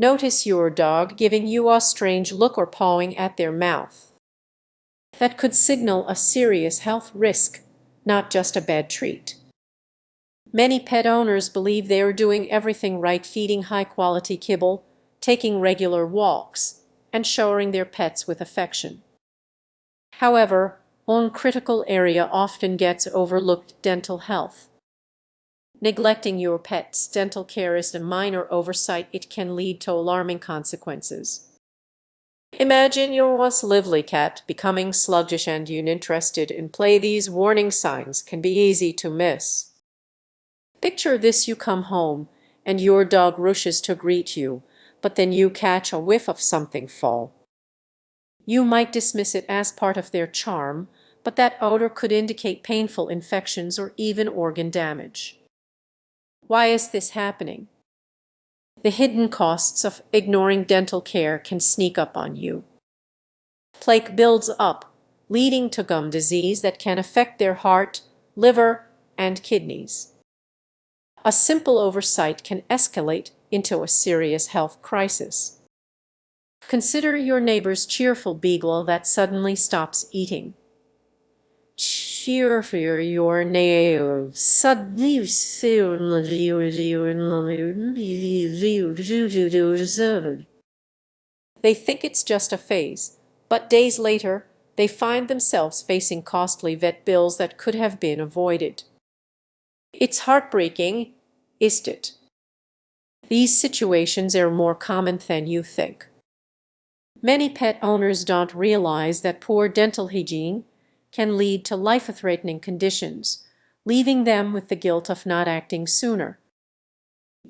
Notice your dog giving you a strange look or pawing at their mouth. That could signal a serious health risk, not just a bad treat. Many pet owners believe they are doing everything right, feeding high-quality kibble, taking regular walks, and showering their pets with affection. However, one critical area often gets overlooked: dental health. Neglecting your pet's dental care is a minor oversight. It can lead to alarming consequences. Imagine your once lively cat becoming sluggish and uninterested in play. These warning signs can be easy to miss. Picture this: you come home and your dog rushes to greet you, but then you catch a whiff of something foul. You might dismiss it as part of their charm, but that odor could indicate painful infections or even organ damage. Why is this happening? The hidden costs of ignoring dental care can sneak up on you. Plaque builds up, leading to gum disease that can affect their heart, liver, and kidneys. A simple oversight can escalate into a serious health crisis. Consider your neighbor's cheerful beagle that suddenly stops eating. Cheer for your neighbor suddenly. They think it's just a phase, but days later they find themselves facing costly vet bills that could have been avoided. It's heartbreaking, isn't it? These situations are more common than you think. Many pet owners don't realize that poor dental hygiene can lead to life-threatening conditions, leaving them with the guilt of not acting sooner.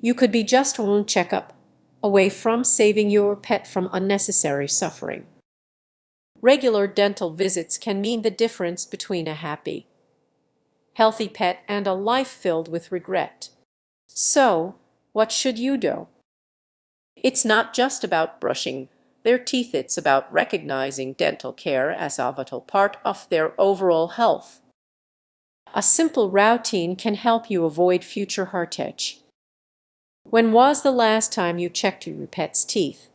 You could be just one checkup away from saving your pet from unnecessary suffering. Regular dental visits can mean the difference between a happy, healthy pet and a life filled with regret. So, what should you do? It's not just about brushing their teeth, it's about recognizing dental care as a vital part of their overall health. A simple routine can help you avoid future heartache. When was the last time you checked your pet's teeth?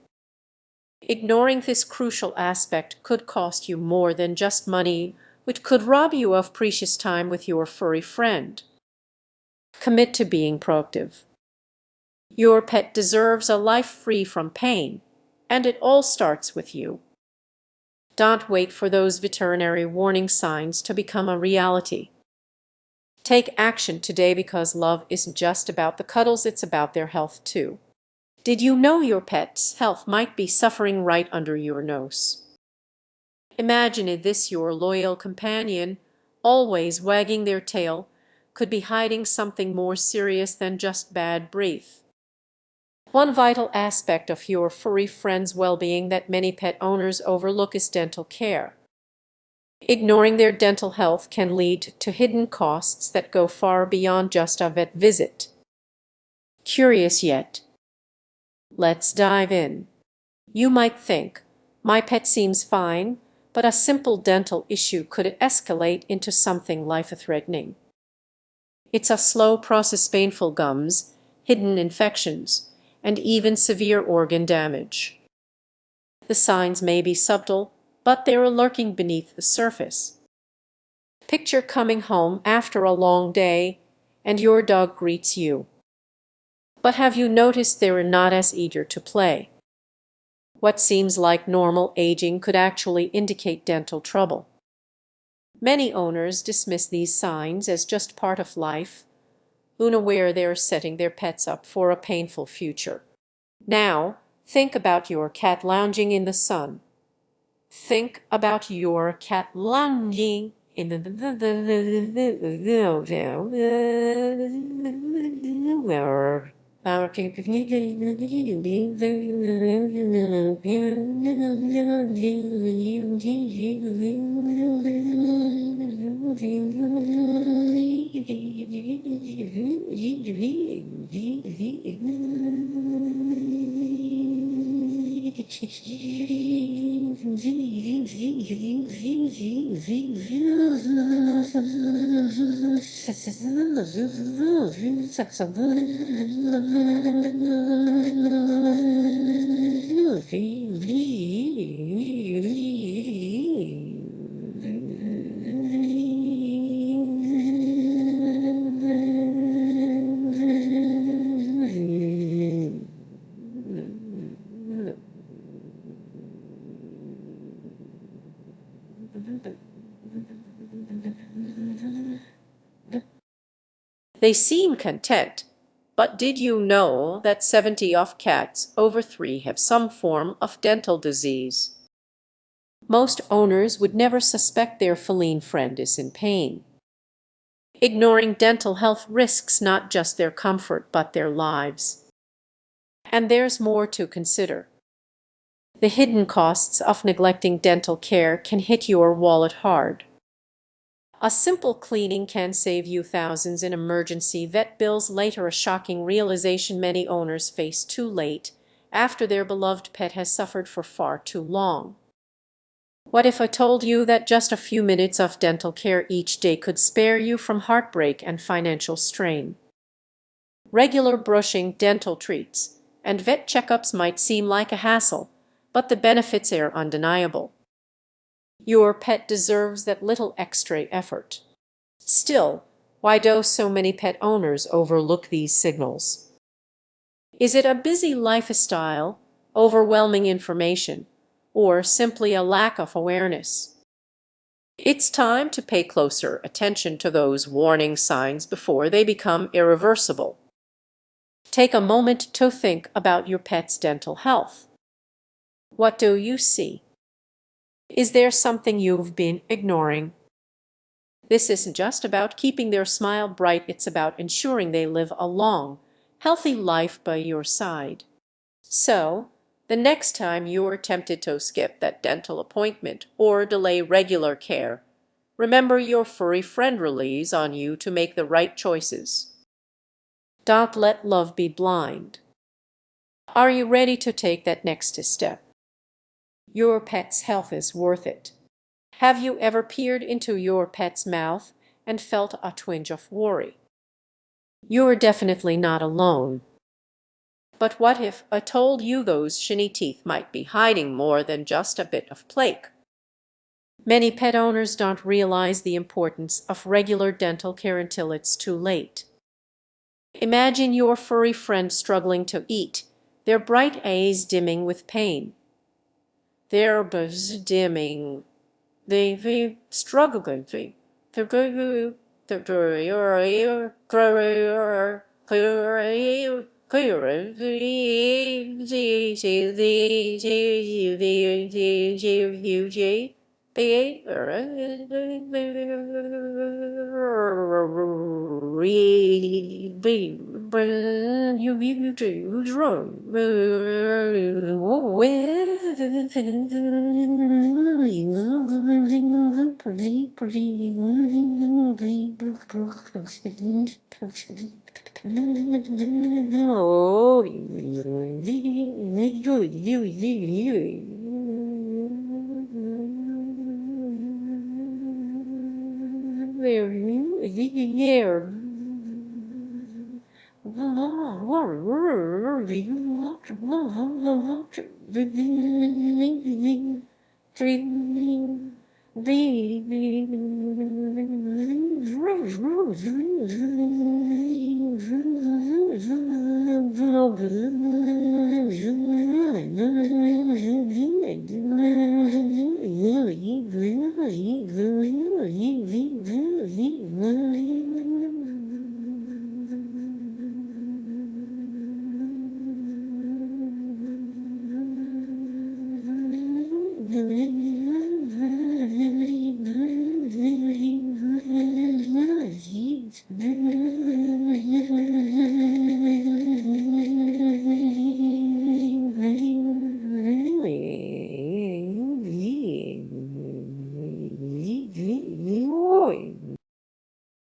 Ignoring this crucial aspect could cost you more than just money, which could rob you of precious time with your furry friend. Commit to being proactive. Your pet deserves a life free from pain, and it all starts with you. Don't wait for those veterinary warning signs to become a reality. Take action today, because love isn't just about the cuddles, it's about their health too. Did you know your pet's health might be suffering right under your nose? Imagine this: your loyal companion, always wagging their tail, could be hiding something more serious than just bad breath. One vital aspect of your furry friend's well-being that many pet owners overlook is dental care. Ignoring their dental health can lead to hidden costs that go far beyond just a vet visit. Curious yet? Let's dive in. You might think, my pet seems fine, but a simple dental issue could escalate into something life-threatening. It's a slow process: painful gums, hidden infections, and even severe organ damage. The signs may be subtle, but they are lurking beneath the surface. Picture coming home after a long day, and your dog greets you. But have you noticed they are not as eager to play? What seems like normal aging could actually indicate dental trouble. Many owners dismiss these signs as just part of life, unaware they are setting their pets up for a painful future. Now, think about your cat lounging in the sun. Think about your cat lounging in the They seem content, but did you know that 70 of cats over 3 have some form of dental disease? Most owners would never suspect their feline friend is in pain. Ignoring dental health risks not just their comfort but their lives. And there's more to consider. The hidden costs of neglecting dental care can hit your wallet hard. A simple cleaning can save you thousands in emergency vet bills later, a shocking realization many owners face too late, after their beloved pet has suffered for far too long. What if I told you that just a few minutes of dental care each day could spare you from heartbreak and financial strain? Regular brushing, dental treats, and vet checkups might seem like a hassle, but the benefits are undeniable. Your pet deserves that little extra effort. Still, why do so many pet owners overlook these signals? Is it a busy lifestyle, overwhelming information, or simply a lack of awareness? It's time to pay closer attention to those warning signs before they become irreversible. Take a moment to think about your pet's dental health. What do you see? Is there something you've been ignoring? This isn't just about keeping their smile bright, it's about ensuring they live a long, healthy life by your side. So, the next time you're tempted to skip that dental appointment or delay regular care, remember your furry friend relies on you to make the right choices. Don't let love be blind. Are you ready to take that next step? Your pet's health is worth it. Have you ever peered into your pet's mouth and felt a twinge of worry? You're definitely not alone. But what if I told you those shiny teeth might be hiding more than just a bit of plaque? Many pet owners don't realize the importance of regular dental care until it's too late. Imagine your furry friend struggling to eat, their bright eyes dimming with pain. Their buzz dimming. They struggling.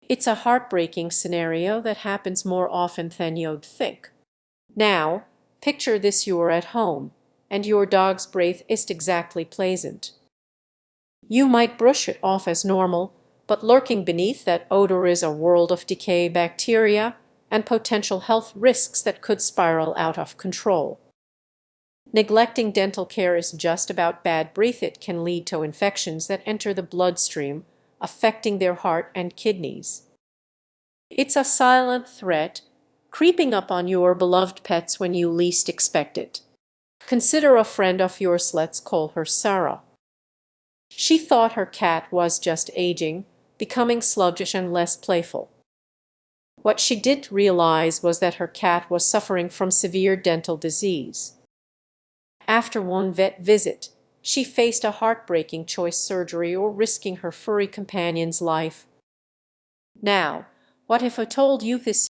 It's a heartbreaking scenario that happens more often than you'd think. Now, picture this: you're at home, and your dog's breath isn't exactly pleasant. You might brush it off as normal, but lurking beneath that odor is a world of decay, bacteria, and potential health risks that could spiral out of control. Neglecting dental care is just about bad breath. It can lead to infections that enter the bloodstream, affecting their heart and kidneys. It's a silent threat, creeping up on your beloved pets when you least expect it. Consider a friend of yours, let's call her Sarah. She thought her cat was just aging, becoming sluggish and less playful. What she didn't realize was that her cat was suffering from severe dental disease. After one vet visit, she faced a heartbreaking choice: surgery or risking her furry companion's life. Now, what if I told you this